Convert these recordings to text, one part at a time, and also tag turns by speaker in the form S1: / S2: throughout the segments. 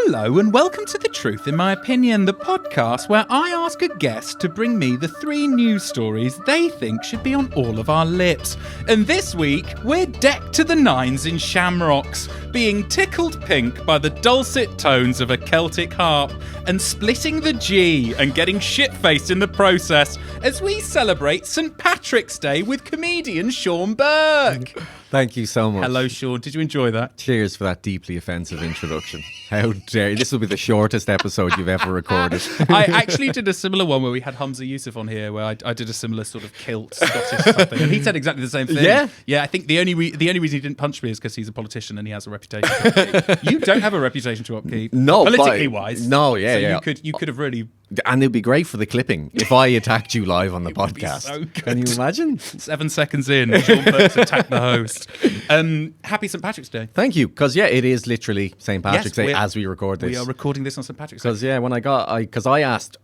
S1: Hello and welcome to The Truth in My Opinion, the podcast where I ask a guest to bring me the 3 news stories they think should be on all of our lips. And this week, we're decked to the nines in shamrocks, being tickled pink by the dulcet tones of a Celtic harp and splitting the G and getting shit-faced in the process as we celebrate St. Patrick's Day with comedian Sean Burke.
S2: Thank you so much.
S1: Hello, Sean. Did you enjoy that?
S2: Cheers for that deeply offensive introduction. How dare you? This will be the shortest episode you've ever recorded.
S1: I actually did a similar one where we had Humza Yousaf on here, where I did a similar sort of kilt Scottish type thing, and he said exactly the same thing.
S2: Yeah?
S1: Yeah, I think the only reason he didn't punch me is because he's a politician and he has a reputation to upkeep. You don't have a reputation to upkeep.
S2: No,
S1: politically wise.
S2: No, yeah,
S1: so
S2: yeah.
S1: You could have really...
S2: And it'd be great for the clipping if I attacked you live on the podcast.
S1: So good.
S2: Can you imagine?
S1: 7 seconds in, Sean Burke's attacked the host. Happy St. Patrick's Day.
S2: Thank you, because it is literally St. Patrick's Day as we record this.
S1: We are recording this on St. Patrick's Day.
S2: Because I asked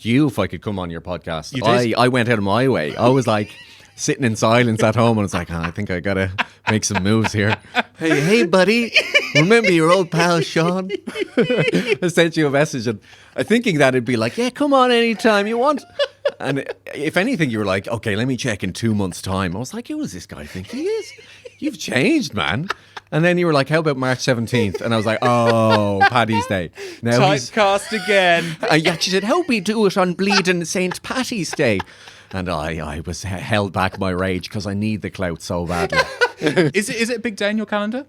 S2: you if I could come on your podcast.
S1: You did?
S2: I went out of my way. I was like sitting in silence at home and I was like, I think I gotta make some moves here. Hey buddy, remember your old pal Sean? I sent you a message and thinking that it'd be like, yeah, come on anytime you want. And if anything, you were like, okay, let me check in 2 months' time. I was like, who does this guy think he is? You've changed, man. And then you were like, how about March 17th? And I was like, oh, Paddy's Day. Now
S1: Typecast again.
S2: Yeah, she said, how we do it on bleeding St. Patty's Day? And I was held back my rage because I need the clout so badly.
S1: Is it a big day in your calendar?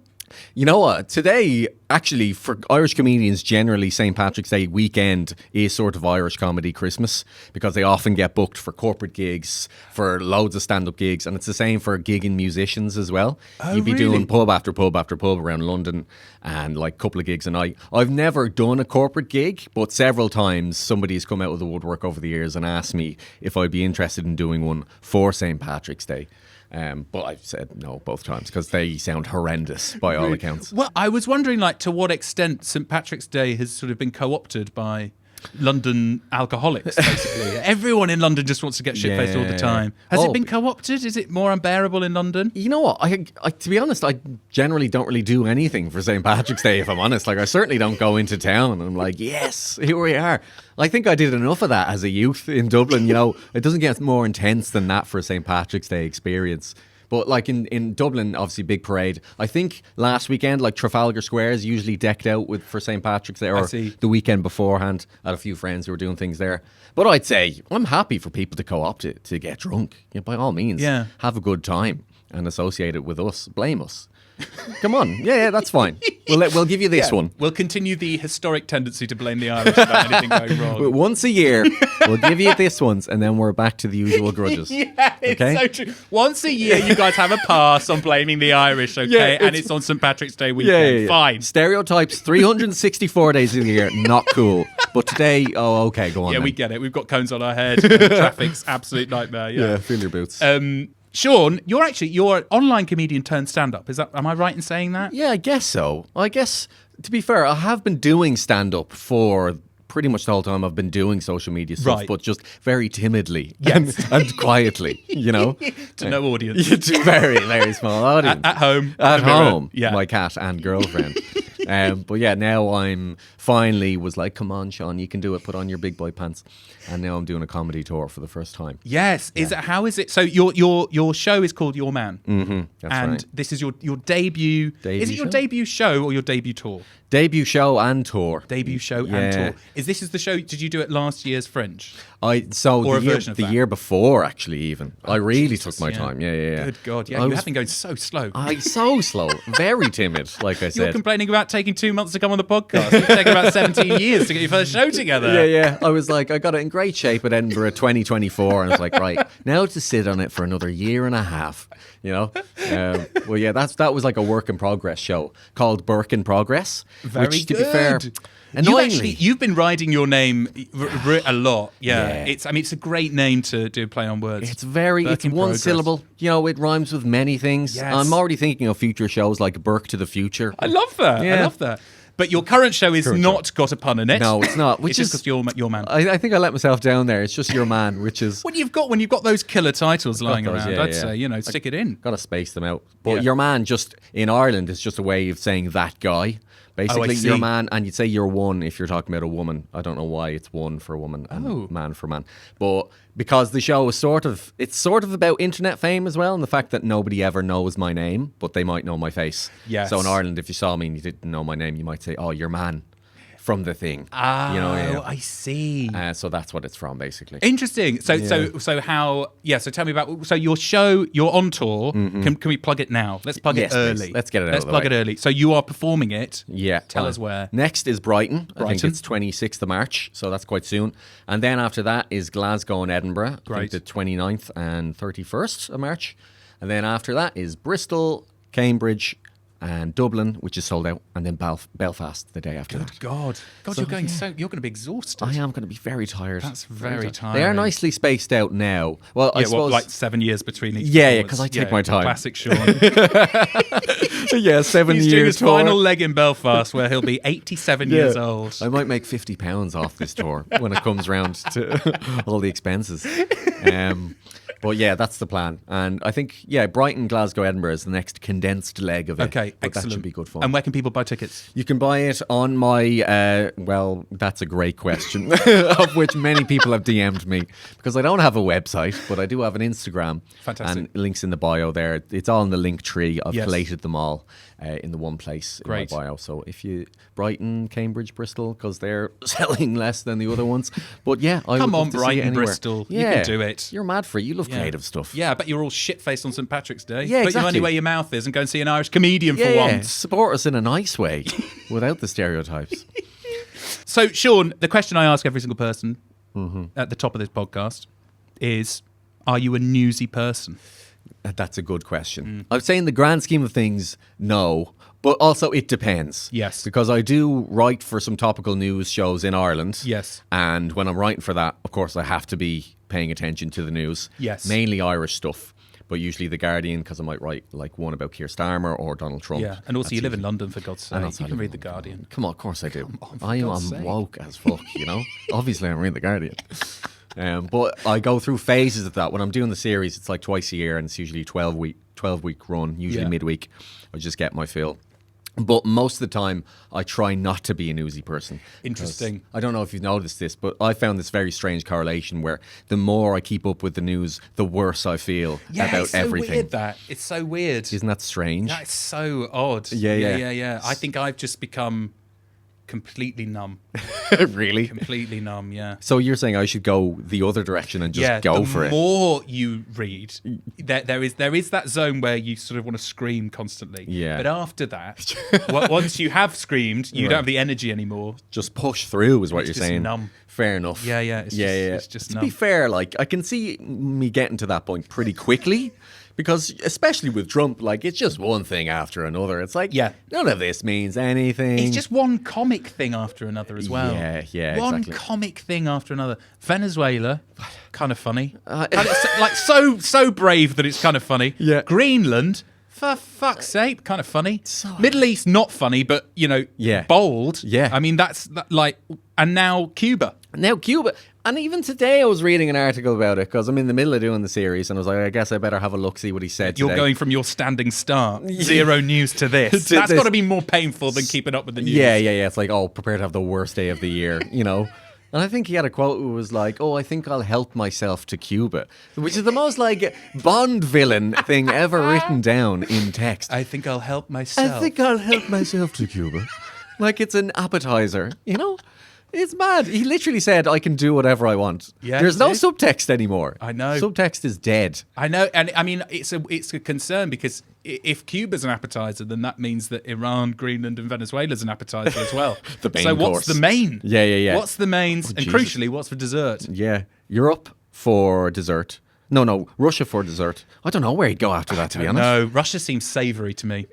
S2: You know what? Today, actually, for Irish comedians, generally St. Patrick's Day weekend is sort of Irish comedy Christmas because they often get booked for corporate gigs, for loads of stand-up gigs, and it's the same for gigging musicians as well.
S1: Oh,
S2: You'd be
S1: really?
S2: doing pub after pub after pub around London and like a couple of gigs a night. I've never done a corporate gig, but several times somebody's come out of the woodwork over the years and asked me if I'd be interested in doing one for St. Patrick's Day. But I've said no both times because they sound horrendous by all accounts.
S1: Well, I was wondering, to what extent St. Patrick's Day has sort of been co-opted by London alcoholics, basically. Everyone in London just wants to get shit-faced all the time. Has it been co-opted? Is it more unbearable in London?
S2: You know what? I to be honest, I generally don't really do anything for St. Patrick's Day, if I'm honest. I certainly don't go into town and I'm like, yes, here we are. I think I did enough of that as a youth in Dublin. It doesn't get more intense than that for a St. Patrick's Day experience. But in Dublin, obviously big parade. I think last weekend, Trafalgar Square is usually decked out for St. Patrick's Day, or the weekend beforehand. I had a few friends who were doing things there. But I'd say I'm happy for people to co-opt it, to get drunk. By all means, have a good time and associate it with us. Blame us. Come on. Yeah, that's fine. We'll give you this one.
S1: We'll continue the historic tendency to blame the Irish about anything going wrong.
S2: Once a year, we'll give you this once, and then we're back to the usual grudges.
S1: It's so true. Once a year, you guys have a pass on blaming the Irish, okay? And it's on St. Patrick's Day weekend. Yeah. Fine.
S2: Stereotypes, 364 days of the year, not cool. But today, okay, go on.
S1: Yeah,
S2: then.
S1: We get it. We've got cones on our head. Traffic's absolute nightmare. Yeah,
S2: feel your boots.
S1: Sean, you're an online comedian turned stand-up. Am I right in saying that?
S2: Yeah, I guess so. I guess, to be fair, I have been doing stand-up for pretty much the whole time I've been doing social media stuff, but just very timidly and quietly,
S1: To no audience.
S2: To very, very small audience.
S1: At home.
S2: At home.
S1: Yeah.
S2: My cat and girlfriend. But yeah, now I'm finally was like, come on, Sean, you can do it. Put on your big boy pants. And now I'm doing a comedy tour for the first time.
S1: Yes. How is it? So your show is called Your Man.
S2: Mm-hmm. That's
S1: and
S2: right.
S1: This is your debut. Is it your debut show or your debut tour?
S2: Debut show and tour.
S1: Debut show and tour. This is the show? Did you do it last year's Fringe?
S2: The year before, actually, even. I really took my time. Yeah.
S1: Good God. Yeah, you have been going so slow.
S2: So slow. Very timid, like I said.
S1: You're complaining about taking 2 months to come on the podcast. It's taken about 17 years to get your first show together.
S2: Yeah. I was like, I got it in great shape at Edinburgh 2024. And I was like, right, now to sit on it for another year and a half. That was like a work in progress show called Burke in Progress.
S1: Very
S2: which,
S1: good.
S2: To be fair,
S1: you've been riding your name a lot. Yeah. It's a great name to do a play on words.
S2: It's one syllable. It rhymes with many things.
S1: Yes.
S2: I'm already thinking of future shows like Burke to the Future.
S1: I love that.
S2: Yeah.
S1: I love that. But your current show is not got a pun in it.
S2: No, it's not.
S1: Which is just your man.
S2: I think I let myself down there. It's just Your Man, which is
S1: when you've got those killer titles lying around. I'd say stick it in.
S2: Got to space them out. But Your Man, just in Ireland, is just a way of saying that guy. Basically,
S1: see.
S2: you're a man, and you'd say you're one if you're talking about a woman. I don't know why it's one for a woman and man for man. But because the show is it's sort of about internet fame as well, and the fact that nobody ever knows my name, but they might know my face.
S1: Yes.
S2: So in Ireland, if you saw me and you didn't know my name, you might say, "Oh, you're man." From the thing.
S1: I see.
S2: So that's what it's from, basically.
S1: Interesting. So how? Yeah. So tell me about. So your show, you're on tour. Can we plug it now? Let's plug it early.
S2: Please. Let's get it out.
S1: Let's plug it early. So you are performing it.
S2: Yeah.
S1: Tell us where.
S2: Next is Brighton. I think it's 26th of March, so that's quite soon. And then after that is Glasgow and Edinburgh. I think the 29th and 31st of March. And then after that is Bristol, Cambridge, and Dublin, which is sold out, and then Belfast the day after that.
S1: God, so, you're going you're going to be exhausted.
S2: I am going to be very tired.
S1: That's very tired.
S2: They are nicely spaced out now. Well, I suppose
S1: like 7 years between each.
S2: Yeah, because I take my time.
S1: Classic Sean.
S2: Yeah, 7
S1: He's
S2: years.
S1: doing his final leg in Belfast, where he'll be 87 years old.
S2: I might make £50 off this tour when it comes round to all the expenses. But yeah, that's the plan. And I think, Brighton, Glasgow, Edinburgh is the next condensed leg of it.
S1: Okay,
S2: but
S1: excellent.
S2: That should be good fun.
S1: And where can people buy tickets?
S2: You can buy it on my, that's a great question, of which many people have DM'd me, because I don't have a website, but I do have an Instagram.
S1: Fantastic.
S2: And links in the bio there. It's all in the link tree. I've collated them all in the one place in my bio. So if you, Brighton, Cambridge, Bristol, because they're selling less than the other ones. But yeah,
S1: Come on, Brighton, Bristol. Yeah. You can do it.
S2: You're mad for it. You love creative stuff.
S1: Yeah, I bet you're all shit-faced on St. Patrick's Day.
S2: Yeah,
S1: Put
S2: exactly.
S1: your money where your mouth is and go and see an Irish comedian for once.
S2: Support us in a nice way, without the stereotypes.
S1: So, Sean, the question I ask every single person at the top of this podcast is, are you a newsy person?
S2: That's a good question. I would say in the grand scheme of things, no. But also it depends.
S1: Yes.
S2: Because I do write for some topical news shows in Ireland.
S1: Yes.
S2: And when I'm writing for that, of course, I have to be paying attention to the news.
S1: Yes.
S2: Mainly Irish stuff. But usually The Guardian, because I might write like one about Keir Starmer or Donald Trump.
S1: Yeah, and also you live in London, for God's sake. You can read The
S2: Guardian.
S1: Guardian.
S2: Come on, of course I do.
S1: I'm
S2: woke as fuck, you know? Obviously I'm reading The Guardian. But I go through phases of that. When I'm doing the series, it's like twice a year, and it's usually 12-week run, usually midweek. I just get my fill. But most of the time, I try not to be a newsy person.
S1: Interesting.
S2: I don't know if you've noticed this, but I found this very strange correlation where the more I keep up with the news, the worse I feel about
S1: it's so
S2: everything.
S1: Weird, that. It's so weird.
S2: Isn't that strange?
S1: That's so odd. Yeah. I think I've just become completely numb.
S2: Really?
S1: Completely numb, yeah.
S2: So you're saying I should go the other direction and just go for it?
S1: The more you read, there is that zone where you sort of want to scream constantly.
S2: Yeah.
S1: But after that, once you have screamed, you don't have the energy anymore.
S2: Just push through is what
S1: It's
S2: you're
S1: just
S2: saying.
S1: numb.
S2: Fair enough.
S1: Yeah. It's just
S2: to
S1: numb.
S2: be fair, like I can see me getting to that point pretty quickly. Because especially with Trump, like it's just one thing after another. It's like, none of this means anything.
S1: It's just one comic thing after another as well.
S2: Yeah,
S1: one
S2: exactly.
S1: comic thing after another. Venezuela, kind of funny. Like so brave that it's kind of funny.
S2: Yeah.
S1: Greenland, for fuck's sake, kind of funny. Middle East, not funny, but bold.
S2: Yeah.
S1: I mean, that's like, and now Cuba.
S2: And even today I was reading an article about it because I'm in the middle of doing the series and I was like, I guess I better have a look, see what he said today.
S1: You're going from your standing start, zero news to this. That's got to be more painful than keeping up with the news.
S2: Yeah. It's like, prepare to have the worst day of the year, you know? And I think he had a quote that was like, I think I'll help myself to Cuba, which is the most like Bond villain thing ever written down in text.
S1: I think I'll help myself.
S2: I think I'll help myself to Cuba. Like it's an appetizer, you know? It's mad. He literally said, I can do whatever I want.
S1: Yeah,
S2: there's no subtext anymore.
S1: I know.
S2: Subtext is dead.
S1: I know. And I mean, it's a concern because if Cuba's an appetizer, then that means that Iran, Greenland and Venezuela's an appetizer as well.
S2: The main
S1: so
S2: course.
S1: What's the main?
S2: Yeah.
S1: What's the mains? And
S2: Jesus.
S1: crucially, what's for dessert?
S2: Yeah. Europe for dessert. No, Russia for dessert. I don't know where he'd go after that, to be honest.
S1: No, Russia seems savoury to me.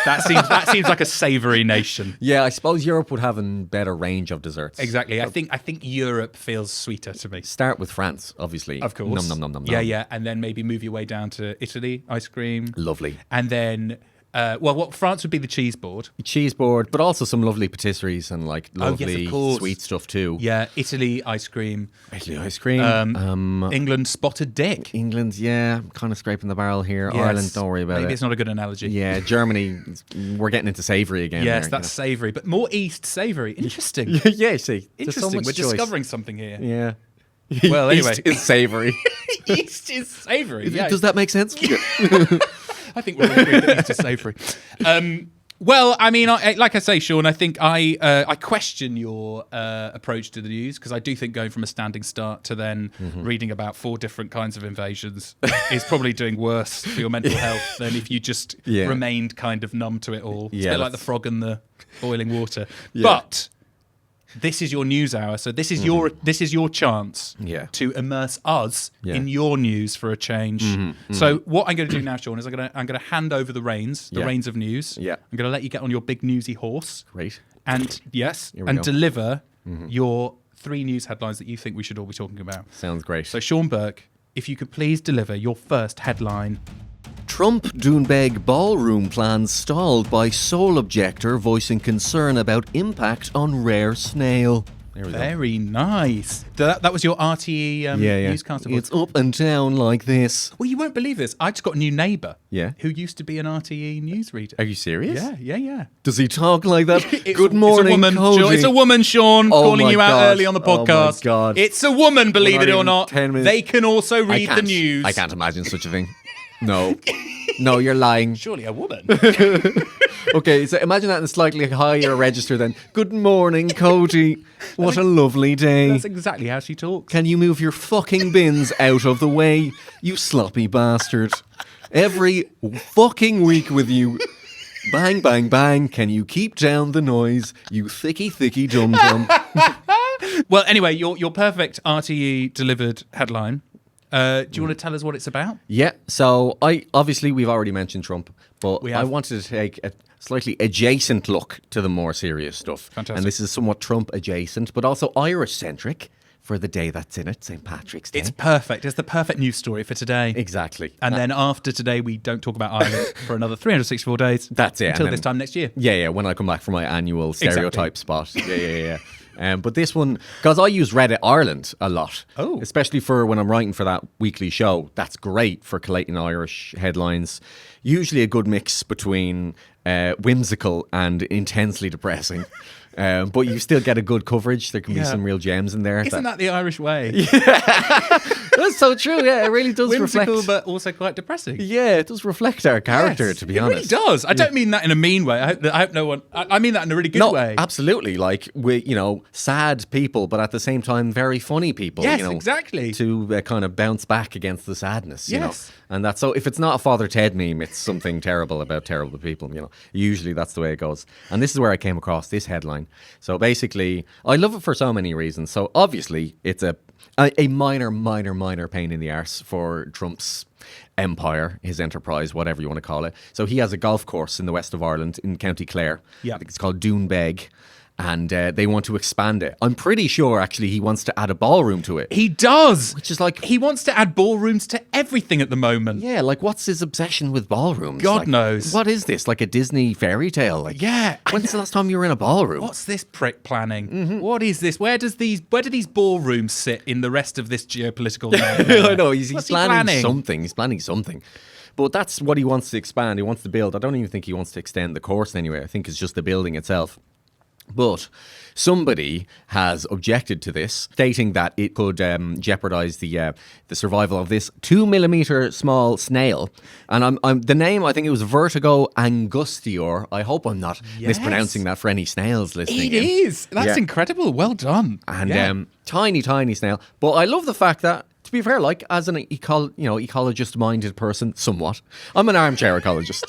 S1: That seems like a savoury nation.
S2: Yeah, I suppose Europe would have a better range of desserts.
S1: Exactly. I think Europe feels sweeter to me.
S2: Start with France, obviously.
S1: Of course.
S2: Nom.
S1: Yeah. And then maybe move your way down to Italy, ice cream.
S2: Lovely.
S1: And then What France would be the cheese board.
S2: Cheese board, but also some lovely patisseries and like lovely
S1: of course.
S2: sweet stuff too.
S1: Yeah, Italy ice cream.
S2: Italy ice cream.
S1: England spotted dick.
S2: England, yeah, kind of scraping the barrel here.
S1: Yes.
S2: Ireland, don't worry about
S1: Maybe
S2: it.
S1: it's not a good analogy.
S2: Yeah, Germany, we're getting into savoury again.
S1: Yes,
S2: there,
S1: that's savoury, but more East savoury. Interesting.
S2: yeah, see. There's so
S1: Interesting.
S2: much
S1: We're
S2: choice.
S1: discovering something here.
S2: Yeah.
S1: Well, anyway.
S2: East is savoury.
S1: East is savoury. Yeah.
S2: Does that make sense?
S1: I think we're all agreed that East is savoury. Well, I mean, like I say, Sean, I think I question your approach to the news, because I do think going from a standing start to then reading about 4 different kinds of invasions is probably doing worse for your mental health than if you just remained kind of numb to it all. It's a bit like the frog and the boiling water. Yeah. But this is your news hour, so this is your chance to immerse us in your news for a change. So what I'm going to do now, Sean, is I'm going to hand over the reins of news.
S2: Yeah.
S1: I'm going to let you get on your big newsy horse.
S2: Great.
S1: And deliver your 3 news headlines that you think we should all be talking about.
S2: Sounds great.
S1: So Sean Burke, if you could please deliver your first headline.
S2: Trump Doonbeg ballroom plans stalled by sole objector voicing concern about impact on rare snail. There we go.
S1: Very nice. That was your RTE newscaster voice.
S2: It's up and down like this.
S1: Well, you won't believe this. I just got a new neighbour.
S2: Yeah.
S1: Who used to be an RTE newsreader.
S2: Are you serious?
S1: Yeah.
S2: Does he talk like that? Good
S1: It's
S2: morning,
S1: a woman,
S2: Cody.
S1: Sean. It's a woman, Sean, calling you out early on the podcast.
S2: Oh my God.
S1: It's a woman, believe it or not.
S2: 10 minutes.
S1: They can also read the news.
S2: I can't imagine such a thing. No. No, you're lying.
S1: Surely a woman.
S2: Okay, so imagine that in a slightly higher register then. Good morning, Cody. What a lovely day.
S1: That's exactly how she talks.
S2: Can you move your fucking bins out of the way, you sloppy bastard? Every fucking week with you. Bang, bang, bang. Can you keep down the noise, you thicky dum-dum?
S1: Well, anyway, your perfect RTE delivered headline. Do you want to tell us what it's about?
S2: Yeah, so we've already mentioned Trump, but I wanted to take a slightly adjacent look to the more serious stuff.
S1: Fantastic.
S2: And this is somewhat Trump adjacent, but also Irish-centric for the day that's in it, St. Patrick's Day.
S1: It's perfect. It's the perfect news story for today.
S2: Exactly.
S1: And then after today, we don't talk about Ireland for another 364 days.
S2: That's it.
S1: Until this time next year.
S2: Yeah, when I come back from my annual stereotype spot. Yeah. But this one, because I use Reddit Ireland a lot, especially for when I'm writing for that weekly show. That's great for collating Irish headlines. Usually a good mix between whimsical and intensely depressing. But you still get a good coverage. There can be some real gems in there.
S1: Isn't that the Irish way?
S2: That's so true. Yeah, it really does
S1: Whimsical,
S2: reflect.
S1: but also quite depressing.
S2: Yeah, it does reflect our character, to be honest.
S1: It really does. I don't mean that in a mean way. I hope no one. I mean that in a really good way.
S2: Absolutely. Like we, sad people, but at the same time, very funny people.
S1: Yes, exactly.
S2: To kind of bounce back against the sadness. You know?
S1: Yes.
S2: And that's so. If it's not a Father Ted meme, it's something terrible about terrible people. Usually that's the way it goes. And this is where I came across this headline. So basically, I love it for so many reasons. So obviously, it's a minor pain in the arse for Trump's empire, his enterprise, whatever you want to call it. So he has a golf course in the west of Ireland in County Clare.
S1: Yeah.
S2: I think it's called Doonbeg. And they want to expand it. I'm pretty sure, actually, he wants to add a ballroom to it.
S1: He does.
S2: Which is like...
S1: He wants to add ballrooms to everything at the moment.
S2: Yeah, like, what's his obsession with ballrooms?
S1: God knows.
S2: What is this? Like a Disney fairy tale? Like,
S1: yeah.
S2: When's the last time you were in a ballroom?
S1: What's this prick planning? Mm-hmm. What is this? Where do these ballrooms sit in the rest of this geopolitical
S2: I know, he's
S1: planning
S2: something. He's planning something. But that's what he wants to expand. He wants to build. I don't even think he wants to extend the course anyway. I think it's just the building itself. But somebody has objected to this, stating that it could jeopardize the survival of this 2mm small snail. And the name, I think it was Vertigo angustior. I hope I'm not mispronouncing that for any snails listening.
S1: It is. That's incredible. Well done.
S2: And tiny snail. But I love the fact that, to be fair, like, as an ecologist-minded person, somewhat, I'm an armchair ecologist.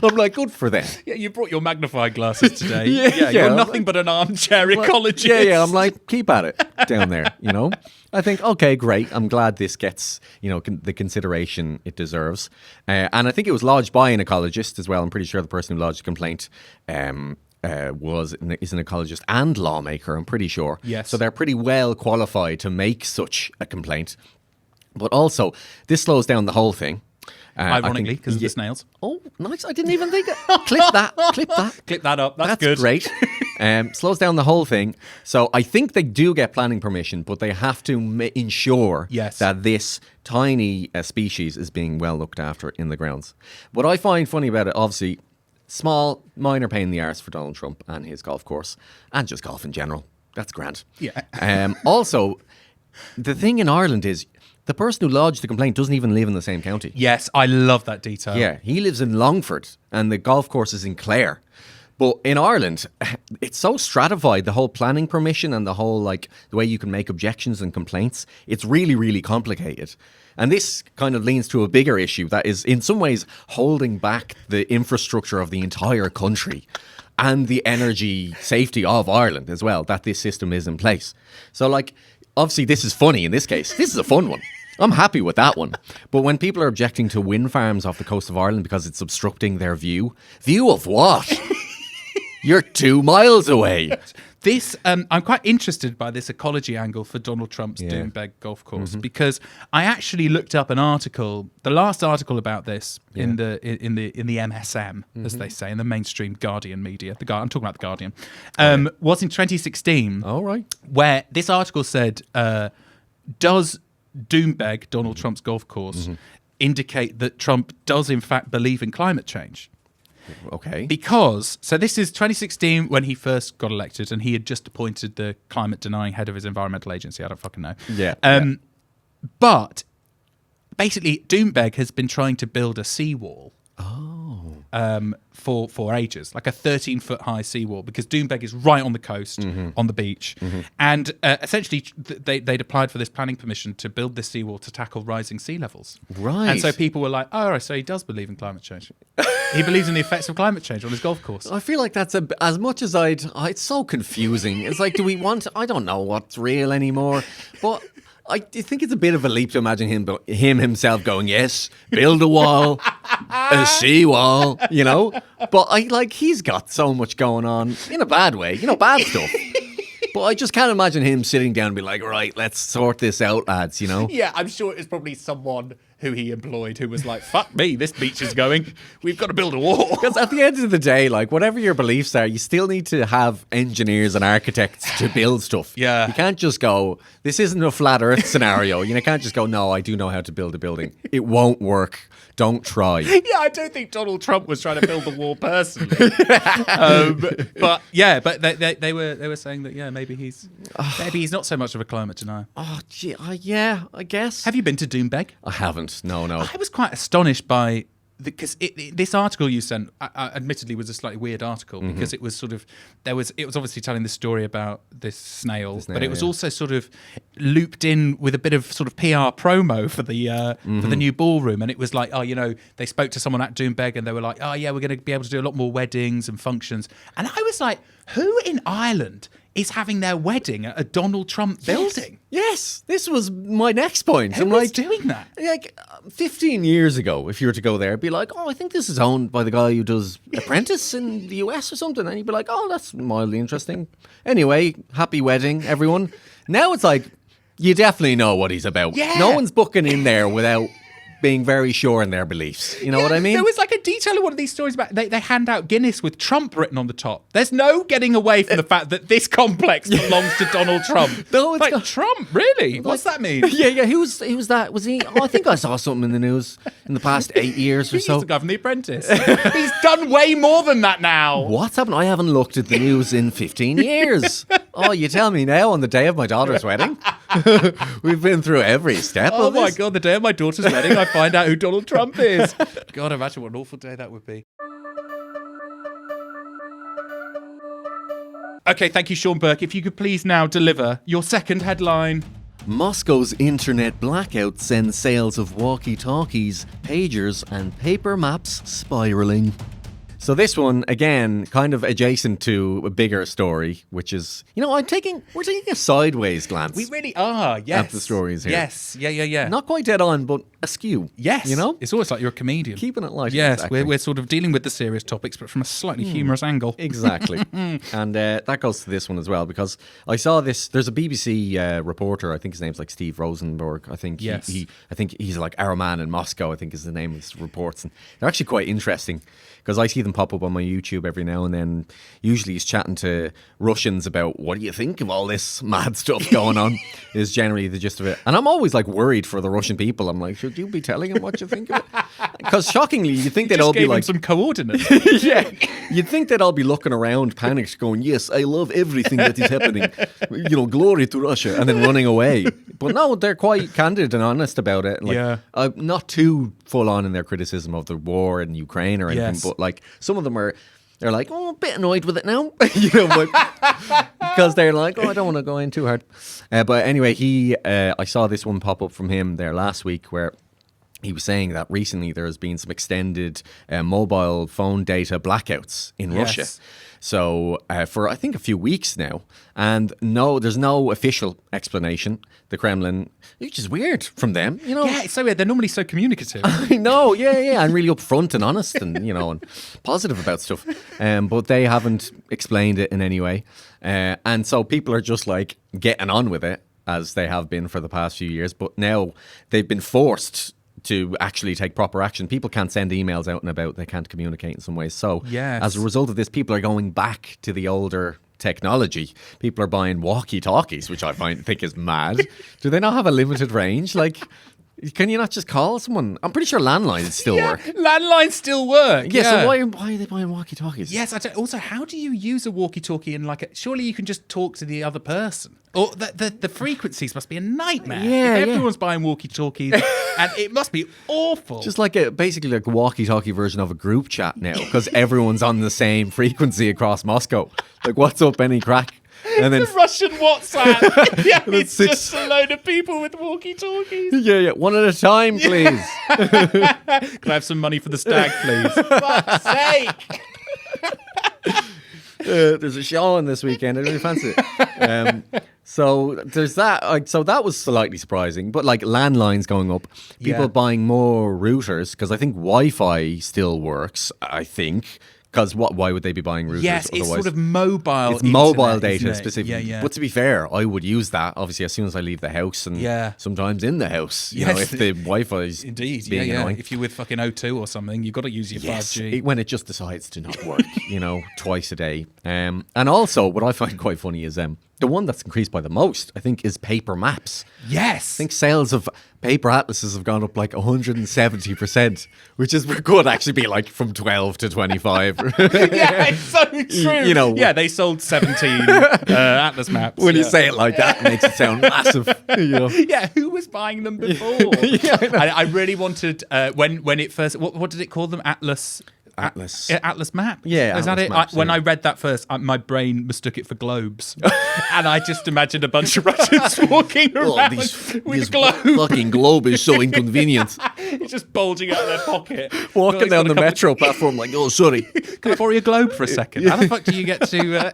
S2: I'm like, good for them.
S1: Yeah, you brought your magnifying glasses today. You're nothing but an armchair ecologist.
S2: Yeah, I'm like, keep at it down there, I think, okay, great. I'm glad this gets, the consideration it deserves. And I think it was lodged by an ecologist as well. I'm pretty sure the person who lodged the complaint is an ecologist and lawmaker, I'm pretty sure.
S1: Yes.
S2: So they're pretty well qualified to make such a complaint. But also, this slows down the whole thing.
S1: Ironically, because of the snails.
S2: Oh, nice. I didn't even think clip that.
S1: Clip that up. That's
S2: good. Great. Slows down the whole thing. So I think they do get planning permission, but they have to ensure that this tiny species is being well looked after in the grounds. What I find funny about it, obviously, small, minor pain in the arse for Donald Trump and his golf course, and just golf in general. That's grand.
S1: Yeah.
S2: Also, the thing in Ireland is, the person who lodged the complaint doesn't even live in the same county.
S1: Yes, I love that detail.
S2: Yeah, he lives in Longford and the golf course is in Clare. But in Ireland, it's so stratified, the whole planning permission and the whole, like, the way you can make objections and complaints. It's really, really complicated. And this kind of leans to a bigger issue that is in some ways holding back the infrastructure of the entire country and the energy safety of Ireland as well, that this system is in place. So, like, obviously this is funny in this case. This is a fun one. I'm happy with that one. But when people are objecting to wind farms off the coast of Ireland because it's obstructing their view of what? You're 2 miles away.
S1: This, I'm quite interested by this ecology angle for Donald Trump's Doonbeg golf course because I actually looked up an article, the last article about this in the MSM, as they say, in the mainstream Guardian media. I'm talking about the Guardian. Was in 2016.
S2: All right.
S1: Where this article said, does Doonbeg, Donald Trump's golf course, indicate that Trump does in fact believe in climate change?
S2: Okay.
S1: Because, so this is 2016 when he first got elected and he had just appointed the climate denying head of his environmental agency. I don't fucking know.
S2: Yeah.
S1: But basically, Doonbeg has been trying to build a seawall. For ages, like a 13-foot high seawall, because Doonbeg is right on the coast, on the beach. And essentially, they'd applied for this planning permission to build this seawall to tackle rising sea levels.
S2: Right.
S1: And so people were like, oh, so he does believe in climate change. He believes in the effects of climate change on his golf course.
S2: I feel like that's as much as it's so confusing. It's like, do we want, I don't know what's real anymore, but I think it's a bit of a leap to imagine him himself going, yes, build a wall, a seawall, you know? But he's got so much going on in a bad way, bad stuff. But I just can't imagine him sitting down and be like, right, let's sort this out, lads,
S1: Yeah, I'm sure it's probably someone who he employed who was like, fuck me, this beach is going, we've got to build a wall.
S2: Because at the end of the day, like, whatever your beliefs are, you still need to have engineers and architects to build stuff.
S1: Yeah.
S2: You can't just go, this isn't a flat earth scenario. You can't just go, no, I do know how to build a building. It won't work. Don't try.
S1: Yeah, I don't think Donald Trump was trying to build the wall personally. But they were saying that maybe he's not so much of a climate denier.
S2: Oh, gee, yeah, I guess.
S1: Have you been to Doonbeg?
S2: I haven't. No.
S1: I was quite astonished by because this article you sent, admittedly, was a slightly weird article because it was sort of it was obviously telling the story about this snail, but it was also sort of looped in with a bit of sort of PR promo for the new ballroom, and it was like, they spoke to someone at Doonbeg and they were like, we're going to be able to do a lot more weddings and functions, and I was like, who in Ireland is having their wedding at a Donald Trump building?
S2: Yes, this was my next point.
S1: Who is doing that?
S2: Like 15 years ago, if you were to go there, it'd be like, I think this is owned by the guy who does Apprentice in the US or something. And you'd be like, that's mildly interesting. Anyway, happy wedding, everyone. Now it's like, you definitely know what he's about.
S1: Yeah.
S2: No one's booking in there without being very sure in their beliefs. You know what I mean?
S1: There was like a detail in one of these stories about they hand out Guinness with Trump written on the top. There's no getting away from the fact that this complex belongs to Donald Trump.
S2: No, it's
S1: like, Trump, really? What's that mean?
S2: Yeah. Who's that? Was he? I think I saw something in the news in the past 8 years or
S1: He
S2: so.
S1: used to govern The Apprentice. He's done way more than that now.
S2: What's happened? I haven't looked at the news in 15 years. Oh, you tell me now on the day of my daughter's wedding. We've been through every step of this.
S1: Oh my God, the day of my daughter's wedding, I find out who Donald Trump is. God, imagine what an awful day that would be. Okay, thank you, Sean Burke. If you could please now deliver your second headline.
S2: Moscow's internet blackout sends sales of walkie-talkies, pagers and paper maps spiralling. So this one, again, kind of adjacent to a bigger story, which is, we're taking a sideways glance.
S1: We really are, yes.
S2: At the stories here.
S1: Yes, yeah.
S2: Not quite dead on, but askew.
S1: Yes. It's always like you're a comedian.
S2: Keeping it light.
S1: Yes,
S2: exactly.
S1: we're sort of dealing with the serious topics, but from a slightly humorous angle.
S2: Exactly. And that goes to this one as well, because I saw this, there's a BBC reporter, I think his name's like Steve Rosenberg, I think.
S1: Yes.
S2: I think he's like our man in Moscow, I think is the name of his reports. And they're actually quite interesting, because I see them pop up on my YouTube every now and then. Usually he's chatting to Russians about, what do you think of all this mad stuff going on, is generally the gist of it. And I'm always like worried for the Russian people. I'm like, should you be telling them what you think of it? Because shockingly, you think they'd all be like...
S1: some coordinates.
S2: Yeah. You'd think they'd all be looking around, panicked, going, yes, I love everything that is happening. Glory to Russia. And then running away. But no, they're quite candid and honest about it. Like, not too full on in their criticism of the war in Ukraine or anything, but like some of them they're like, a bit annoyed with it now, because they're like, I don't want to go in too hard. But anyway, I saw this one pop up from him there last week where he was saying that recently there has been some extended mobile phone data blackouts in Russia. So for, I think, a few weeks now. And no, there's no official explanation. The Kremlin, which is weird from them,
S1: Yeah, it's so weird. They're normally so communicative.
S2: I know, yeah. And really upfront and honest and, and positive about stuff. But they haven't explained it in any way. And so people are just like getting on with it, as they have been for the past few years. But now they've been forced to actually take proper action. People can't send emails out and about. They can't communicate in some ways. So as a result of this, people are going back to the older technology. People are buying walkie-talkies, which I think is mad. Do they not have a limited range? Like, can you not just call someone? I'm pretty sure landlines still work.
S1: Landlines still work.
S2: Yeah, so why are they buying walkie-talkies?
S1: Yes, also, how do you use a walkie-talkie in surely you can just talk to the other person? Or the frequencies must be a nightmare.
S2: Yeah,
S1: if everyone's buying walkie-talkies, and it must be awful.
S2: Just basically like a walkie-talkie version of a group chat now, because everyone's on the same frequency across Moscow. Like, what's up, any crack? And then
S1: the Russian WhatsApp. Yeah, it's just a load of people with walkie-talkies.
S2: Yeah. One at a time, please.
S1: Can I have some money for the stag, please? For fuck's sake.
S2: There's a show on this weekend. I really fancy it. So there's that. So that was slightly surprising. But like landlines going up, people buying more routers, because I think Wi-Fi still works, I think. Because why would they be buying routers?
S1: Yes, it's
S2: otherwise?
S1: sort of mobile.
S2: It's mobile data specifically.
S1: Yeah.
S2: But to be fair, I would use that obviously as soon as I leave the house, and sometimes in the house. You know, if the Wi-Fi is being annoying.
S1: If you're with fucking O2 or something, you've got to use your 5G.
S2: When it just decides to not work, twice a day. And also, what I find quite funny is the one that's increased by the most, I think, is paper maps.
S1: Yes.
S2: I think sales of paper atlases have gone up like 170%, which could actually be like from 12 to 25.
S1: Yeah, it's so true. Yeah, they sold 17 atlas maps.
S2: When you say it like that, it makes it sound massive.
S1: Yeah, who was buying them before? I really wanted, when it first, what did it call them? Atlas map.
S2: Yeah,
S1: is that it?
S2: Maps,
S1: when I read that first, my brain mistook it for globes, and I just imagined a bunch of Russians walking around with globes.
S2: Fucking globe is so inconvenient.
S1: It's just bulging out of their pocket.
S2: Walking down the metro platform like, oh, sorry.
S1: Can I borrow your globe for a second? How the fuck do you get to...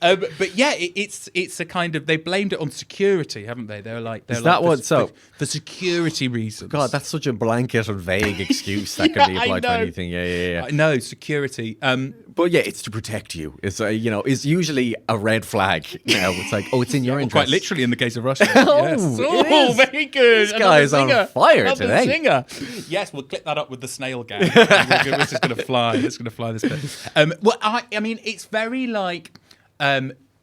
S1: but yeah, it's a kind of, they blamed it on security, haven't they? They're like, for security reasons.
S2: God, that's such a blanket and vague excuse that can be applied to anything. Yeah.
S1: I know, security.
S2: But yeah, it's to protect you. It's it's usually a red flag. It's like, it's in your interest.
S1: Quite literally in the case of Russia.
S2: Yes.
S1: Very good.
S2: This guy is on fire today.
S1: Singer. Yes, we'll clip that up with the snail gang. It's just going to fly. It's going to fly this bit. Well, I mean, it's very like.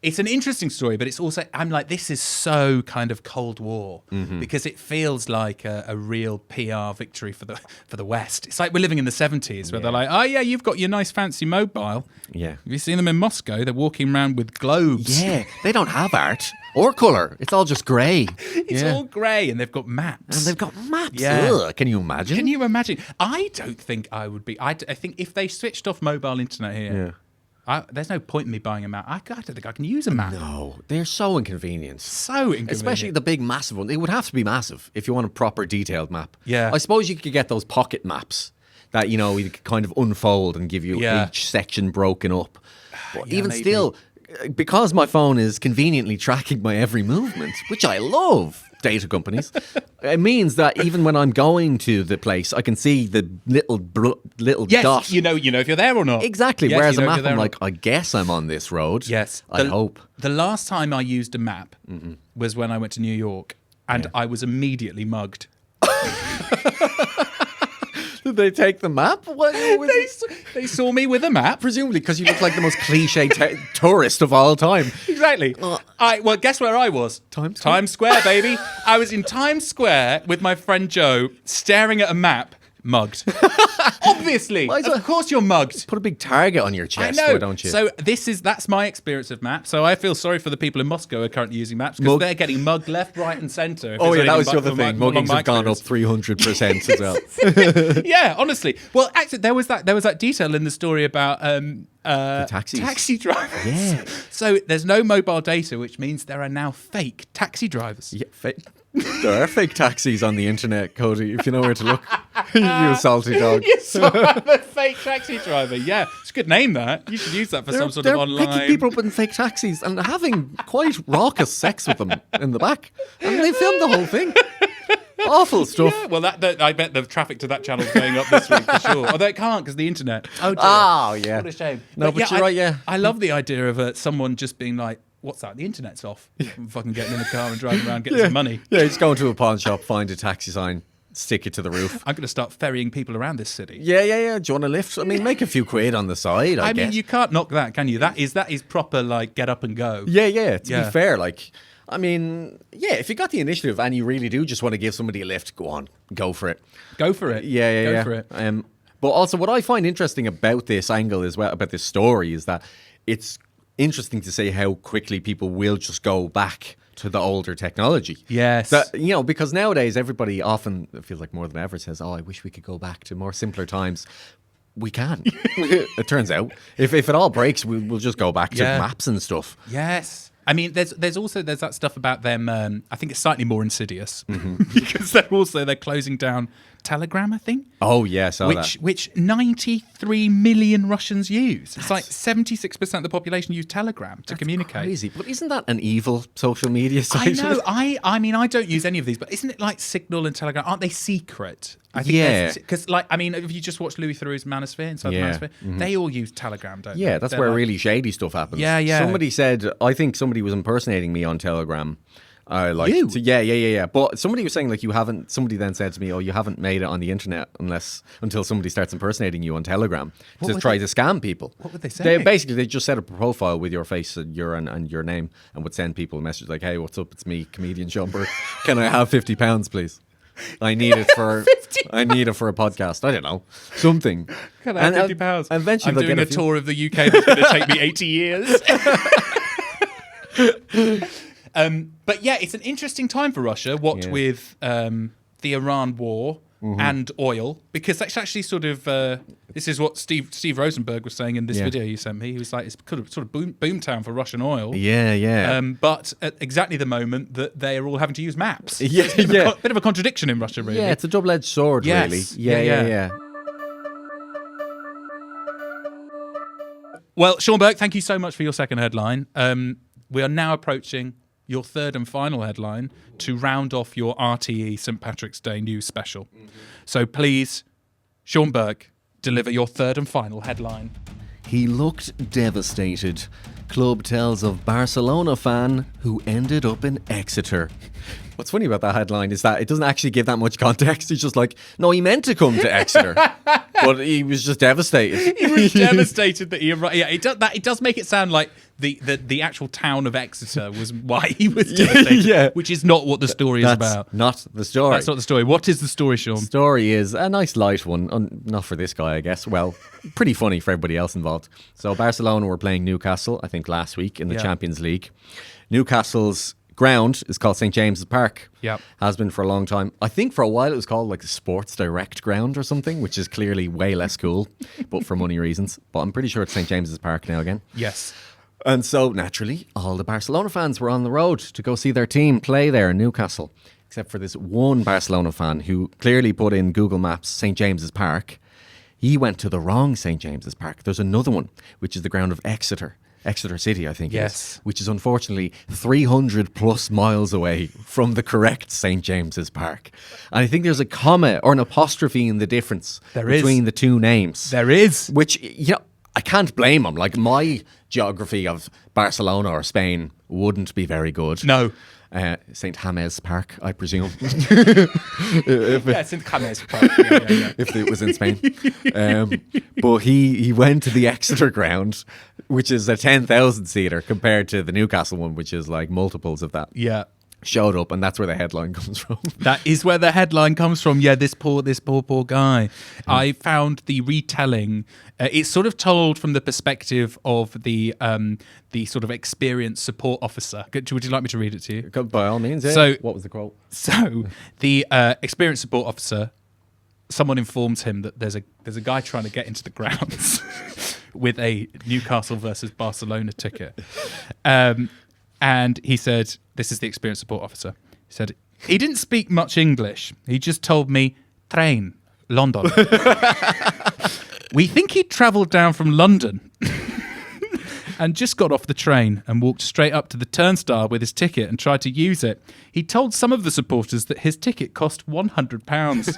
S1: It's an interesting story, but it's also, I'm like, this is so kind of Cold War, because it feels like a real PR victory for the West. It's like we're living in the 70s where they're like, oh yeah, you've got your nice fancy mobile. Yeah. Have you seen them in Moscow? They're walking around with globes.
S2: Yeah, they don't have art or colour. It's all just grey.
S1: It's all grey, and they've got maps.
S2: Yeah. Ugh, can you imagine?
S1: I don't think I would be. I think if they switched off mobile internet here, there's no point in me buying a map. I don't think I can use a map.
S2: No, they're so inconvenient.
S1: Especially
S2: the big, massive one. It would have to be massive if you want a proper detailed map.
S1: Yeah.
S2: I suppose you could get those pocket maps that, you know, you could kind of unfold and give you each section broken up. But even still, because my phone is conveniently tracking my every movement, which I love, data companies, it means that even when I'm going to the place, I can see the little dot.
S1: You know if you're there or not.
S2: Exactly.
S1: Yes,
S2: Whereas
S1: you
S2: a
S1: know if
S2: map,
S1: you're
S2: I'm
S1: there or
S2: like, I guess I'm on this road.
S1: Yes.
S2: I hope.
S1: The last time I used a map was when I went to New York, and I was immediately mugged.
S2: Did they take the map?
S1: They saw me with a map.
S2: Presumably because you look like the most cliche tourist of all time.
S1: Exactly. Well, guess where I was? Times Square, baby. I was in Times Square with my friend Joe, staring at a map, mugged. Obviously. Of course you're mugged.
S2: Put a big target on your chest,
S1: I know.
S2: why don't you?
S1: So that's my experience of maps. So I feel sorry for the people in Moscow who are currently using maps because they're getting mugged left, right and centre.
S2: Oh yeah, that was the other thing. Muggings have gone up 300% as well.
S1: Yeah, honestly. Well, actually, there was that detail in the story about
S2: the
S1: taxi drivers.
S2: Yeah.
S1: So there's no mobile data, which means there are now fake taxi drivers.
S2: Yeah, fake. There are fake taxis on the internet, Cody, if you know where to look. You salty dog.
S1: You saw a fake taxi driver. Yeah, it's a good name, that. You should use that for some sort of online.
S2: They're picking people up in fake taxis and having quite raucous sex with them in the back. And they filmed the whole thing. Awful stuff.
S1: Yeah, well, I bet the traffic to that channel is going up this week for sure. Although it can't because the internet. Oh, dear.
S2: Oh, yeah.
S1: What a shame.
S2: No, but you're right, yeah.
S1: I love the idea of someone just being like, what's that? The internet's off. I'm fucking getting in the car and driving around getting some money.
S2: Yeah, just go into a pawn shop, find a taxi sign, stick it to the roof.
S1: I'm going to start ferrying people around this city.
S2: Yeah. Do you want a lift? I mean, make a few quid on the side, I guess.
S1: mean, you can't knock that, can you? That is proper, like, get up and go.
S2: Yeah. To be fair, like, I mean, yeah, if you got the initiative and you really do just want to give somebody a lift, go on, go for it.
S1: Go for it.
S2: Yeah.
S1: Go for it.
S2: But also, what I find interesting about this angle as well, about this story, is that it's interesting to see how quickly people will just go back to the older technology.
S1: Yes.
S2: That, you know, because nowadays everybody often, it feels like more than ever, says, oh, I wish we could go back to more simpler times. We can. It turns out. If it all breaks, we'll just go back to maps and stuff.
S1: Yes. I mean, there's also that stuff about them. I think it's slightly more insidious because they're closing down Telegram, I think.
S2: Oh yes,
S1: which 93 million Russians use. It's like 76% of the population use Telegram to communicate.
S2: Crazy, but isn't that an evil social media site?
S1: I know. I mean, I don't use any of these, but isn't it like Signal and Telegram? Aren't they secret? I think because, like, I mean, if you just watch Louis Theroux's Manosphere, Inside the Manosphere, they all use Telegram, don't they?
S2: Yeah, that's where really shady stuff happens.
S1: Yeah.
S2: Somebody said, I think somebody was impersonating me on Telegram.
S1: You?
S2: Yeah. But somebody was saying, like, you haven't. Somebody then said to me, "Oh, you haven't made it on the internet until somebody starts impersonating you on Telegram to try to scam people."
S1: What would they say?
S2: They just set up a profile with your face and your name, and would send people a message like, "Hey, what's up? It's me, comedian Sean Burke. Can I have £50, please? I need it for a podcast. I don't know, something.
S1: Can I have £50?
S2: Eventually,
S1: I'm doing a tour of the UK that's going to take me 80 years." But yeah, it's an interesting time for Russia, with the Iran war and oil, because that's actually sort of this is what Steve Rosenberg was saying in this video you sent me. He was like, it's kind of sort of boomtown for Russian oil.
S2: Yeah.
S1: But at exactly the moment that they are all having to use maps.
S2: Yeah,
S1: it's a bit of a contradiction in Russia, really.
S2: Yeah, it's a double-edged sword, really. Yeah.
S1: Well, Sean Burke, thank you so much for your second headline. We are now approaching your third and final headline to round off your RTE St. Patrick's Day news special. So please, Sean Burke, deliver your third and final headline.
S2: He looked devastated. Club tells of Barcelona fan who ended up in Exeter. What's funny about that headline is that it doesn't actually give that much context. He's just like, no, he meant to come to Exeter, but he was just devastated.
S1: He was devastated that he arrived. Yeah, it does make it sound like the actual town of Exeter was why he was devastated, which is not what the story is about.
S2: Not the story.
S1: That's not the story. What is the story, Sean?
S2: The story is a nice light one. Not for this guy, I guess. Well, pretty funny for everybody else involved. So Barcelona were playing Newcastle, I think last week in the Champions League. Newcastle's ground is called St. James's Park.
S1: Yep.
S2: Has been for a long time. I think for a while it was called like the Sports Direct ground or something, which is clearly way less cool, but for money reasons. But I'm pretty sure it's St. James's Park now again.
S1: Yes.
S2: And so, naturally, all the Barcelona fans were on the road to go see their team play there in Newcastle, except for this one Barcelona fan who clearly put in Google Maps St. James's Park. He went to the wrong St. James's Park. There's another one, which is the ground of Exeter City, I think it is, which is unfortunately 300 plus miles away from the correct St. James's Park. And I think there's a comma or an apostrophe in the difference between the two names.
S1: There is.
S2: Which, you know, I can't blame him. Like, my geography of Barcelona or Spain wouldn't be very good.
S1: No.
S2: St. James Park, I presume.
S1: St. James Park. Yeah.
S2: If it was in Spain. But he went to the Exeter ground, which is a 10,000 seater compared to the Newcastle one, which is like multiples of that.
S1: Yeah.
S2: Showed up, and that's where the headline comes from.
S1: That is where the headline comes from. Yeah, this poor guy. I found the retelling. It's sort of told from the perspective of the sort of experienced support officer. Would you like me to read it to you?
S2: By all means. Yeah.
S1: So,
S2: what was the quote?
S1: So the experienced support officer, someone informs him that there's a guy trying to get into the grounds with a Newcastle versus Barcelona ticket. And he said, this is the experienced support officer. He said, he didn't speak much English. He just told me, train, London. We think he travelled down from London and just got off the train and walked straight up to the turnstile with his ticket and tried to use it. He told some of the supporters that his ticket cost £100.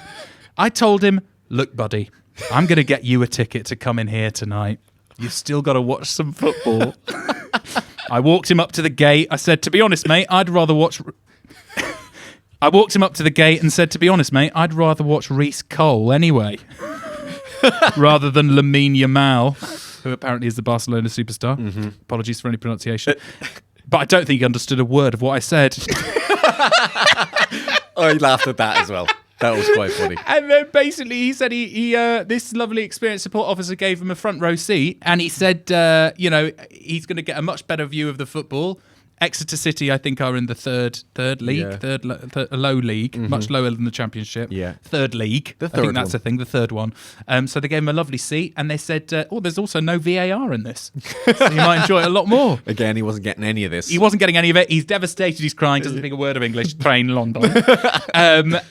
S1: I told him, look, buddy, I'm going to get you a ticket to come in here tonight. You've still got to watch some football. I walked him up to the gate. I said, to be honest, mate, I'd rather watch... I walked him up to the gate and said, to be honest, mate, I'd rather watch Reece Cole anyway. Rather than Lamine Yamal, who apparently is the Barcelona superstar. Mm-hmm. Apologies for any pronunciation. But I don't think he understood a word of what I said.
S2: I laughed at that as well. That was quite funny.
S1: And then basically he said he this lovely experienced support officer gave him a front row seat, and he said, he's going to get a much better view of the football. Exeter City, I think, are in the third league, low league, much lower than the Championship.
S2: Yeah.
S1: Third league.
S2: The third
S1: I think that's
S2: one.
S1: a thing, the third one. So they gave him a lovely seat, and they said, there's also no VAR in this. So you might enjoy it a lot more.
S2: Again, he wasn't getting any of this.
S1: He wasn't getting any of it. He's devastated. He's crying. Doesn't speak a word of English. Train London.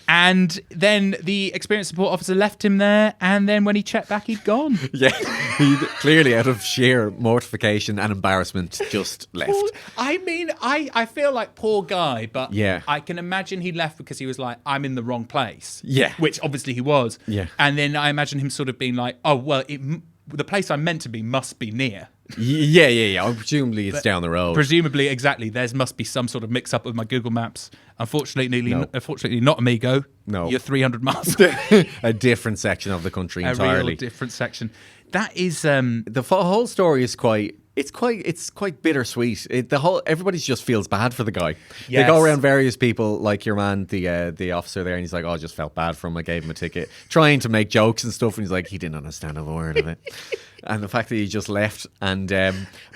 S1: And then the experienced support officer left him there. And then when he checked back, he'd gone.
S2: Yeah, he clearly, out of sheer mortification and embarrassment, just left.
S1: Well, I mean, I feel like poor guy, but
S2: Yeah.
S1: I can imagine he left because he was like, I'm in the wrong place.
S2: Yeah.
S1: Which obviously he was.
S2: Yeah.
S1: And then I imagine him sort of being like, oh, well, the place I'm meant to be must be near.
S2: Yeah. Presumably it's down the road.
S1: Presumably, exactly. There must be some sort of mix-up with my Google Maps. Unfortunately, not, amigo.
S2: No.
S1: You're 300 miles
S2: A different section of the country
S1: a
S2: entirely.
S1: real different section. That is...
S2: The whole story is quite bittersweet. Everybody just feels bad for the guy.
S1: Yes.
S2: They go around various people, like your man, the officer there, and he's like, "Oh, I just felt bad for him. I gave him a ticket," trying to make jokes and stuff, and he's like, he didn't understand a word of it. And the fact that he just left, and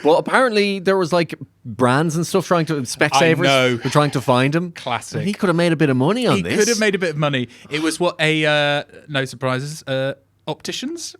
S2: but apparently there was like brands and stuff trying to Specsavers were trying to find him.
S1: Classic.
S2: And he could have made a bit of money on this.
S1: He could have made a bit of money. It was what no surprises. Opticians.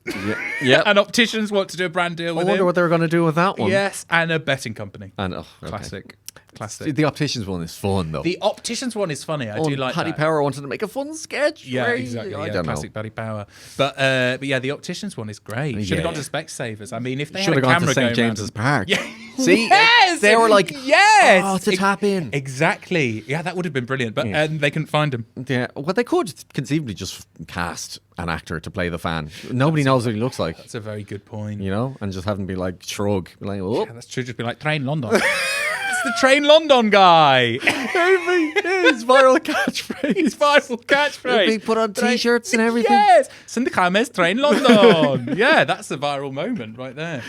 S2: Yeah.
S1: And opticians want to do a brand deal with
S2: I wonder
S1: him.
S2: what they were going to do with that one.
S1: Yes, and a betting company.
S2: And okay.
S1: Classic.
S2: The opticians one is fun though.
S1: The opticians one is funny. I do like
S2: Paddy
S1: that.
S2: Power wanted to make a fun sketch.
S1: Yeah, exactly.
S2: I don't
S1: classic
S2: know.
S1: Paddy Power. But yeah, the opticians one is great. Should have gone to Specsavers. I mean, if they had a camera
S2: gone to
S1: going
S2: St. James's
S1: around
S2: Park.
S1: Yeah.
S2: See,
S1: yes!
S2: They were like,
S1: yes,
S2: oh, it's a tap in.
S1: Exactly. Yeah, that would have been brilliant. But they couldn't find him.
S2: Yeah, well, they could conceivably just cast an actor to play the fan. Nobody knows what he looks like.
S1: That's a very good point.
S2: You know, and just have him be like shrug, be like, oh.
S1: Yeah, that's true. Just be like Train London. It's the Train London guy.
S2: His viral catchphrase.
S1: His viral catchphrase.
S2: He put on t-shirts and everything.
S1: Yes. St. James Train London. Yeah, that's the viral moment right there.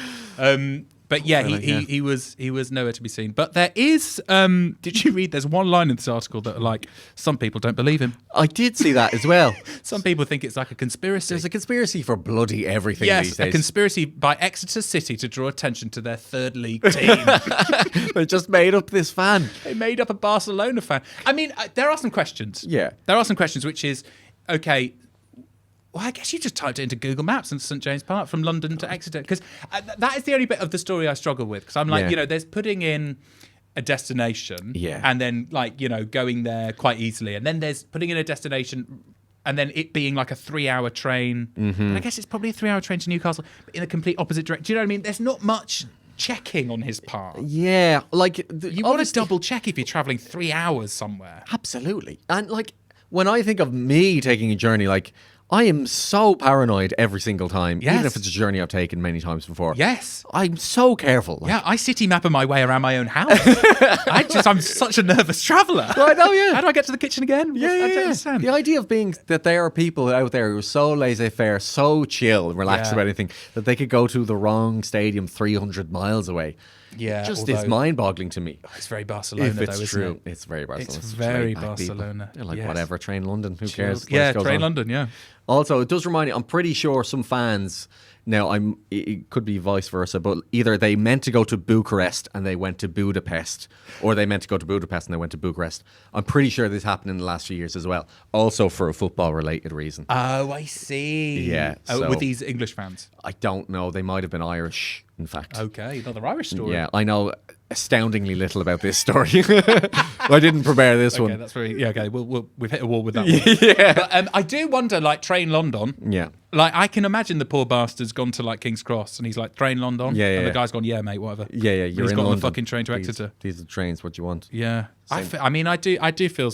S1: But yeah, he was nowhere to be seen. But there is, did you read, there's one line in this article that like, some people don't believe him.
S2: I did see that as well.
S1: Some people think it's like a conspiracy.
S2: There's a conspiracy for bloody everything these
S1: Yes,
S2: days.
S1: a conspiracy by Exeter City to draw attention to their third league team.
S2: They just made up this fan.
S1: They made up a Barcelona fan. I mean, there are some questions.
S2: Yeah.
S1: There are some questions, which is, okay, well, I guess you just typed it into Google Maps and St. James Park from London to Exeter. Because that is the only bit of the story I struggle with. Because I'm like, there's putting in a destination
S2: Yeah.
S1: and then, like, going there quite easily. And then there's putting in a destination and then it being like a 3-hour train. And I guess it's probably a 3-hour train to Newcastle, but in a complete opposite direction. Do you know what I mean? There's not much checking on his part.
S2: Yeah, like
S1: You want to double check if you're traveling 3 hours somewhere.
S2: absolutely. And like when I think of me taking a journey, like I am so paranoid every single time,
S1: Yes.
S2: even if it's a journey I've taken many times before.
S1: Yes.
S2: I'm so careful. Like,
S1: Yeah, I city map my way around my own house. I'm such a nervous traveller.
S2: I know, yeah.
S1: How do I get to the kitchen again?
S2: Yeah,
S1: I don't
S2: yeah.
S1: understand.
S2: The idea of being that there are people out there who are so laissez-faire, so chill and relaxed
S1: Yeah.
S2: about anything, that they could go to the wrong stadium 300 miles away.
S1: Yeah,
S2: Just
S1: although-
S2: is mind-boggling to me.
S1: It's very Barcelona,
S2: If it's
S1: though,
S2: true,
S1: isn't it?
S2: it's very Barcelona.
S1: It's
S2: Just
S1: very
S2: laid back people.
S1: Barcelona.
S2: They're like,
S1: Yes.
S2: whatever, train London, who cares?
S1: Yeah,
S2: Life goes
S1: train
S2: on.
S1: London, yeah.
S2: Also, it does remind me, I'm pretty sure some fans, now it could be vice versa, but either they meant to go to Bucharest and they went to Budapest, or they meant to go to Budapest and they went to Bucharest. I'm pretty sure this happened in the last few years as well, also for a football-related reason.
S1: Oh, I see.
S2: Yeah, so-
S1: with these English fans.
S2: I don't know, they might have been Irish, in fact.
S1: Okay, another Irish story.
S2: Yeah, I know astoundingly little about this story. I didn't prepare this
S1: Okay,
S2: one.
S1: that's very... Yeah, okay, we've hit a wall with that one.
S2: Yeah.
S1: But I do wonder, like, Train London...
S2: Yeah.
S1: Like, I can imagine the poor bastard's gone to, like, King's Cross, and he's like, Train London?
S2: Yeah, yeah,
S1: And the
S2: yeah.
S1: guy's gone, yeah, mate, whatever.
S2: Yeah, yeah,
S1: And
S2: you're
S1: he's
S2: in
S1: got on
S2: London.
S1: the fucking train to
S2: These-
S1: Exeter.
S2: These are the trains, what you want.
S1: Yeah,
S2: Same.
S1: I mean, I do feel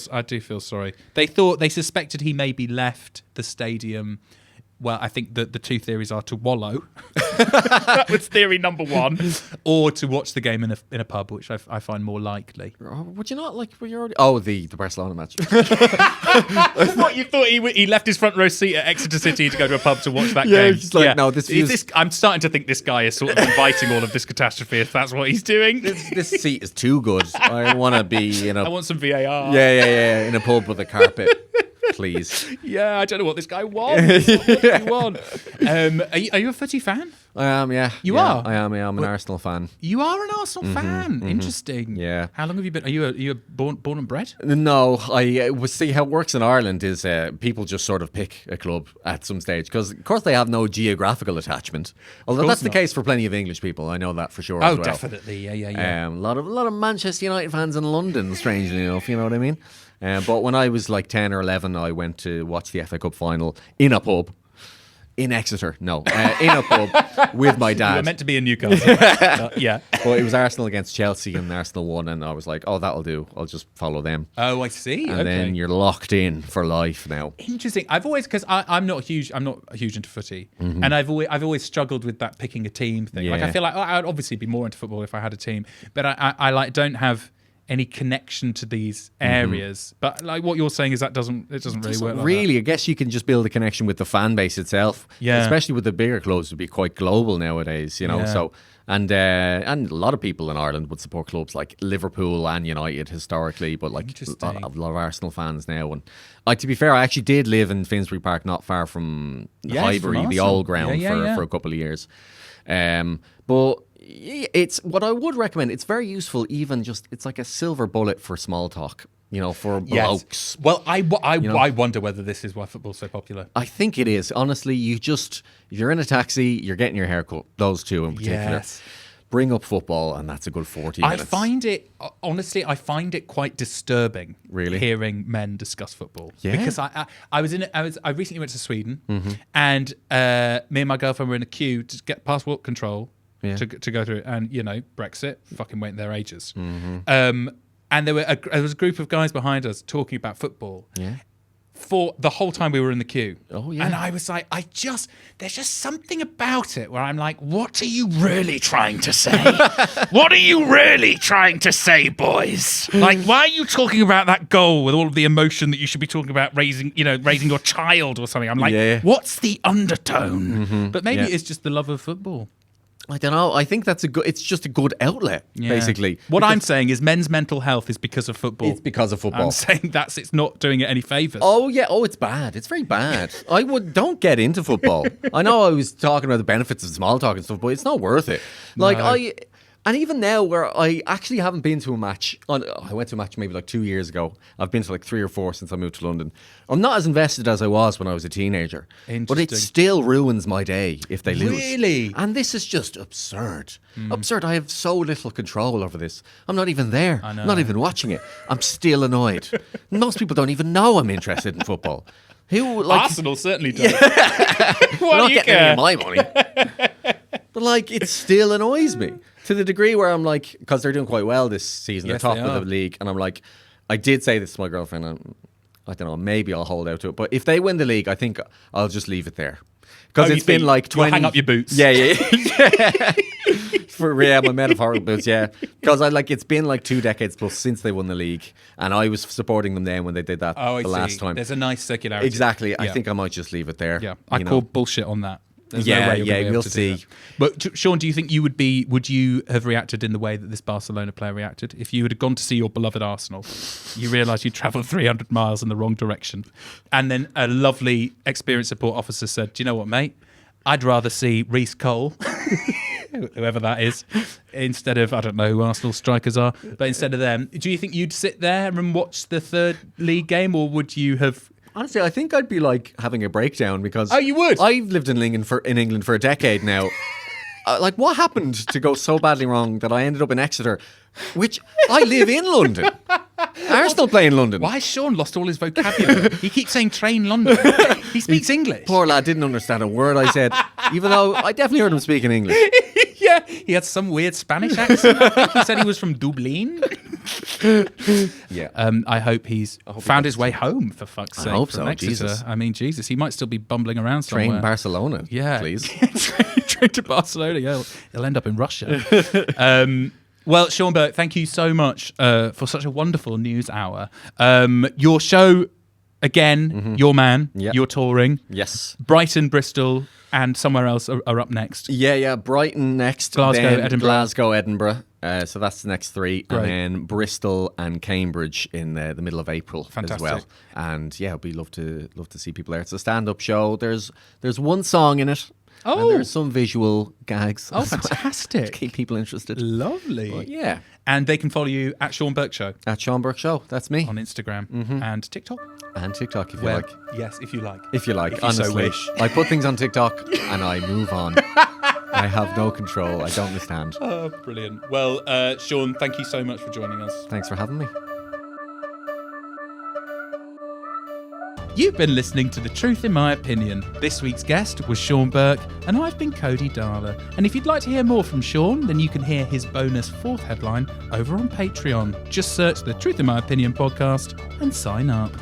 S1: sorry. They suspected he maybe left the stadium. Well, I think that the two theories are to wallow. That was theory number one, or to watch the game in a pub, which I find more likely.
S2: Would you not like? Were you already? Oh, the Barcelona match.
S1: What, you thought he left his front row seat at Exeter City to go to a pub to watch that
S2: Yeah,
S1: game?
S2: he's just like, no, this feels-
S1: I'm starting to think this guy is sort of inviting all of this catastrophe. If that's what he's doing,
S2: This seat is too good. I want to be in a.
S1: I want some VAR.
S2: Yeah, in a pub with a carpet, please.
S1: Yeah, I don't know what this guy wants. What does he want? Are you a footy fan?
S2: I am, yeah.
S1: You
S2: Yeah,
S1: are?
S2: I am. Yeah, I'm an Arsenal fan.
S1: You are an Arsenal fan. Interesting.
S2: Yeah.
S1: How long have you been? Are you born and bred?
S2: No, I see how it works in Ireland is people just sort of pick a club at some stage because, of course, they have no geographical attachment. Although
S1: course
S2: that's the
S1: not.
S2: case for plenty of English people. I know that for sure.
S1: Oh,
S2: as well.
S1: definitely. Yeah.
S2: A lot of Manchester United fans in London, strangely enough, you know what I mean? But when I was like 10 or 11, I went to watch the FA Cup final in a pub. In Exeter, no. In a pub with my
S1: You were
S2: dad.
S1: meant to be in Newcastle. Yeah.
S2: But it was Arsenal against Chelsea and Arsenal won, and I was like, oh, that'll do. I'll just follow them.
S1: Oh, I see.
S2: And
S1: okay.
S2: then you're locked in for life now.
S1: Interesting. I've always because I'm not huge into footy, and I've always struggled with that picking a team thing. Like
S2: Yeah.
S1: I feel like I'd obviously be more into football if I had a team, but I like don't have any connection to these areas. But like what you're saying is it doesn't really work. Like
S2: Really, I guess you can just build a connection with the fan base itself.
S1: Yeah.
S2: Especially with the bigger clubs, would be quite global nowadays, you know.
S1: Yeah.
S2: So and a lot of people in Ireland would support clubs like Liverpool and United historically, but like a
S1: Interesting.
S2: lot of Arsenal fans now. And to be fair, I actually did live in Finsbury Park, not far from
S1: Yes,
S2: Highbury,
S1: from
S2: the
S1: Arsenal.
S2: old ground
S1: Yeah.
S2: for a couple of years. But it's what I would recommend. It's very useful, even just it's like a silver bullet for small talk. You know, for blokes.
S1: Well, I wonder whether this is why football's so popular.
S2: I think it is. Honestly, if you're in a taxi, you're getting your hair cut. Those two in particular.
S1: Yes.
S2: Bring up football, and that's a good 40 minutes.
S1: I find it quite disturbing.
S2: Really?
S1: Hearing men discuss football.
S2: Yeah.
S1: Because I recently went to Sweden, and me and my girlfriend were in a queue to get passport control to go through, and Brexit, fucking waiting their ages. And there was a group of guys behind us talking about football.
S2: Yeah.
S1: For the whole time we were in the queue.
S2: Oh, yeah.
S1: And I was like, there's just something about it where I'm like, what are you really trying to say? What are you really trying to say, boys? Like, why are you talking about that goal with all of the emotion that you should be talking about raising your child or something? I'm like,
S2: Yeah.
S1: what's the undertone? But maybe
S2: Yeah.
S1: it's just the love of football.
S2: I don't know. I think it's just a good outlet, basically.
S1: What
S2: Because
S1: I'm saying is men's mental health is because of football.
S2: it's because of football.
S1: I'm saying it's not doing it any favours.
S2: Oh yeah, it's bad. It's very bad. Don't get into football. I know I was talking about the benefits of small talk and stuff, but it's not worth it. Like
S1: No.
S2: and even now where I actually haven't been to a match. I went to a match maybe like 2 years ago. I've been to like 3 or 4 since I moved to London. I'm not as invested as I was when I was a teenager. But it
S1: Interesting.
S2: still ruins my day if they lose.
S1: Really?
S2: And this is just absurd. Absurd. I have so little control over this. I'm not even there.
S1: I know.
S2: I'm not even watching it. I'm still annoyed. Most people don't even know I'm interested in football. Who like
S1: Arsenal certainly does.
S2: They're
S1: Why
S2: not
S1: do you
S2: getting any
S1: care?
S2: of my money. But like, it still annoys me to the degree where I'm like, because they're doing quite well this season,
S1: Yes,
S2: they're top
S1: they
S2: of
S1: are.
S2: the league, and I'm like, I did say this to my girlfriend, and I don't know, maybe I'll hold out to it. But if they win the league, I think I'll just leave it there. Because
S1: Oh,
S2: it's
S1: you
S2: been
S1: think
S2: like
S1: you'll
S2: 20.
S1: hang up your boots.
S2: Yeah. For my metaphorical boots, yeah. Because it's been like 2 decades plus since they won the league, and I was supporting them then when they did that
S1: Oh, I
S2: the
S1: see.
S2: last time.
S1: There's a nice circularity.
S2: Exactly. I
S1: Yeah.
S2: think I might just leave it there.
S1: Yeah, I
S2: you know.
S1: call bullshit on that. There's
S2: Yeah,
S1: no way you're gonna
S2: yeah,
S1: be able
S2: we'll
S1: to do
S2: see.
S1: that. But Sean, do you think would you have reacted in the way that this Barcelona player reacted? If you had gone to see your beloved Arsenal, you realise you travelled 300 miles in the wrong direction, and then a lovely experienced support officer said, "Do you know what, mate? I'd rather see Reece Cole." Whoever that is, instead of, I don't know who Arsenal strikers are, but instead of them, do you think you'd sit there and watch the third league game, or would you have?
S2: Honestly, I think I'd be like having a breakdown because
S1: You would?
S2: I've lived in England for a decade now. Like, what happened to go so badly wrong that I ended up in Exeter, which I live in London. Arsenal play in London.
S1: Why has Sean lost all his vocabulary? He keeps saying train London. He speaks English.
S2: Poor lad didn't understand a word I said, even though I definitely heard him speaking English.
S1: Yeah, he had some weird Spanish accent. I think he said he was from Dublin.
S2: Yeah.
S1: I hope he's found his way home, for fuck's sake.
S2: hope
S1: from
S2: so,
S1: Exeter.
S2: Jesus.
S1: I mean, Jesus, he might still be bumbling around somewhere.
S2: Train Barcelona,
S1: Yeah.
S2: please.
S1: Train to Barcelona. Yeah, he'll end up in Russia. Well, Sean Burke, thank you so much for such a wonderful news hour. Your show, again, your man,
S2: Yep.
S1: you're touring.
S2: Yes.
S1: Brighton, Bristol, and somewhere else are up next.
S2: Yeah. Brighton next.
S1: Glasgow,
S2: then
S1: Edinburgh.
S2: Glasgow, Edinburgh. So that's the next 3.
S1: Great.
S2: And then Bristol and Cambridge in the middle of April
S1: Fantastic.
S2: as well. And yeah, we love to see people there. It's a stand-up show. There's one song in it.
S1: Oh.
S2: And there's some visual gags.
S1: Oh,
S2: as well to
S1: fantastic.
S2: keep people interested.
S1: Lovely.
S2: But yeah.
S1: And they can follow you at Sean Burke Show
S2: At Sean Burke Show. That's me.
S1: on Instagram and TikTok.
S2: And TikTok if you
S1: Where-
S2: like.
S1: Yes, if you like.
S2: If you like,
S1: If you so
S2: honestly.
S1: wish.
S2: I put things on TikTok and I move on. I have no control. I don't understand.
S1: Oh, brilliant. Well, Sean, thank you so much for joining us.
S2: Thanks for having me.
S1: You've been listening to The Truth in My Opinion. This week's guest was Sean Burke, and I've been Cody Darla. And if you'd like to hear more from Sean, then you can hear his bonus 4th headline over on Patreon. Just search The Truth in My Opinion podcast and sign up.